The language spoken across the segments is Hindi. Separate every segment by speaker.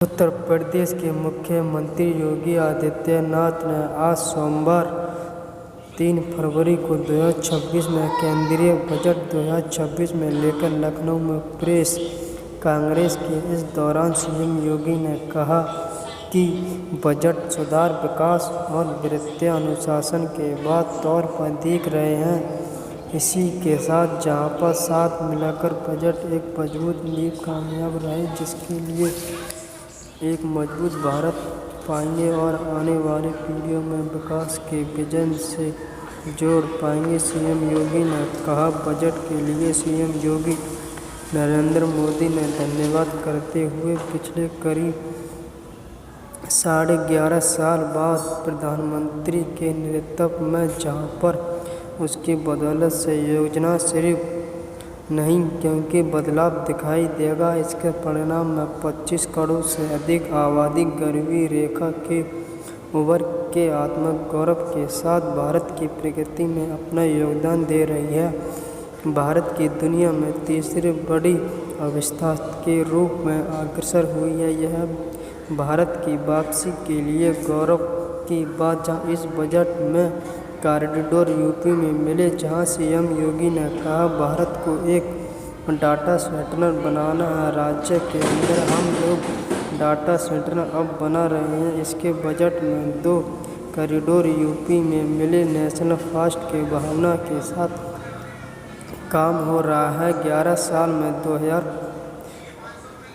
Speaker 1: उत्तर प्रदेश के मुख्यमंत्री योगी आदित्यनाथ ने आज सोमवार 3 फरवरी को 2026 में केंद्रीय बजट 2026 में लेकर लखनऊ में प्रेस कांग्रेस के इस दौरान सीएम योगी ने कहा कि बजट सुधार, विकास और वित्तीय अनुशासन के बाद तौर पर दिख रहे हैं। इसी के साथ जहां पर साथ मिलाकर बजट एक मजबूत नींव कामयाब रहे, जिसके लिए एक मजबूत भारत पाएंगे और आने वाली पीढ़ियों में विकास के विजन से जोड़ पाएंगे। सीएम योगी ने कहा, बजट के लिए सीएम योगी नरेंद्र मोदी ने धन्यवाद करते हुए पिछले करीब 11.5 साल बाद प्रधानमंत्री के नेतृत्व में जहां पर उसकी बदौलत से योजना सिर्फ नहीं क्योंकि बदलाव दिखाई देगा। इसके परिणाम में 25 करोड़ से अधिक आबादी गरीबी रेखा के ऊपर के आत्मगौरव के साथ भारत की प्रगति में अपना योगदान दे रही है। भारत की दुनिया में तीसरी बड़ी अर्थव्यवस्था के रूप में अग्रसर हुई है। यह भारत की वापसी के लिए गौरव की बात। जहां इस बजट में कॉरिडोर यूपी में मिले, जहां सीएम योगी ने कहा, भारत को एक डाटा सेंटर बनाना है। राज्य के अंदर हम लोग डाटा सेंटर अब बना रहे हैं। इसके बजट में 2 कॉरिडोर यूपी में मिले, नेशनल फास्ट की भावना के साथ काम हो रहा है। 11 साल में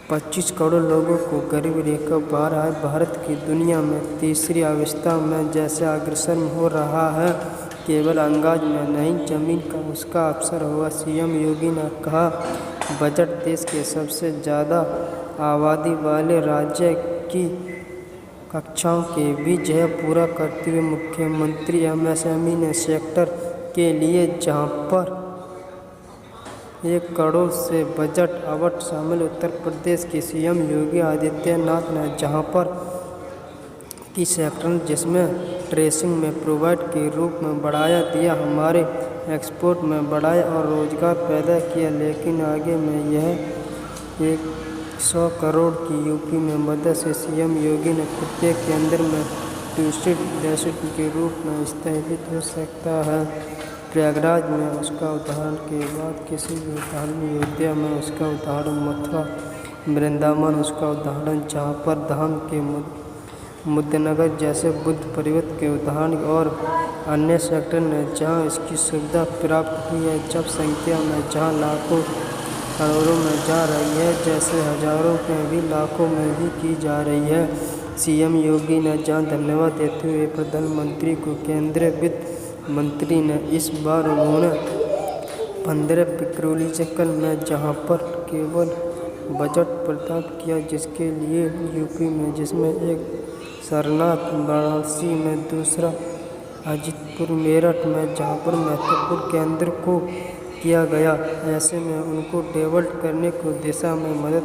Speaker 1: 25 करोड़ लोगों को गरीबी रेखा बाहर आए। भारत की दुनिया में तीसरी अवस्था में जैसे अग्रसर हो रहा है, केवल अंदाज में नहीं, जमीन का उसका अवसर होगा। सीएम योगी ने कहा, बजट देश के सबसे ज़्यादा आबादी वाले राज्य की कक्षाओं के बीच यह पूरा करते हुए मुख्यमंत्री एमएसएमई ने सेक्टर के लिए जहां पर 1 करोड़ से बजट आवंटन शामिल। उत्तर प्रदेश के सीएम योगी आदित्यनाथ ने जहां पर की सेक्टर जिसमें ट्रेसिंग में प्रोवाइड के रूप में बढ़ाया दिया, हमारे एक्सपोर्ट में बढ़ाया और रोजगार पैदा किया। लेकिन आगे में यह 100 करोड़ की यूपी में मदद से सीएम योगी ने प्रत्येक केंद्र में टूरिस्ट डेस्टिनेशन के रूप में स्थापित हो सकता है। प्रयागराज में उसका उदाहरण के बाद किसी भी उदाहरण, अयोध्या में उसका उदाहरण, मथुरा, वृंदावन उसका उदाहरण, जहाँ पर धाम के मुद्दनगर जैसे बुद्ध पर्वत के उदाहरण और अन्य सेक्टर ने जहाँ इसकी सुविधा प्राप्त हुई है। जब संख्या में जहाँ लाखों करोड़ों में जा रही है, जैसे हजारों में भी लाखों में भी की जा रही है। सीएम योगी ने जहाँ धन्यवाद देते हुए प्रधानमंत्री को केंद्रीय वित्त मंत्री ने इस बार उन्होंने 15 पेट्रोलिकल में जहां पर केवल बजट प्रदान किया, जिसके लिए यूपी में, जिसमें एक सारनाथ, वाराणसी में, दूसरा हाजीपुर, मेरठ में, जहां पर महत्वपूर्ण केंद्र को किया गया। ऐसे में उनको डेवलप करने को दिशा में मदद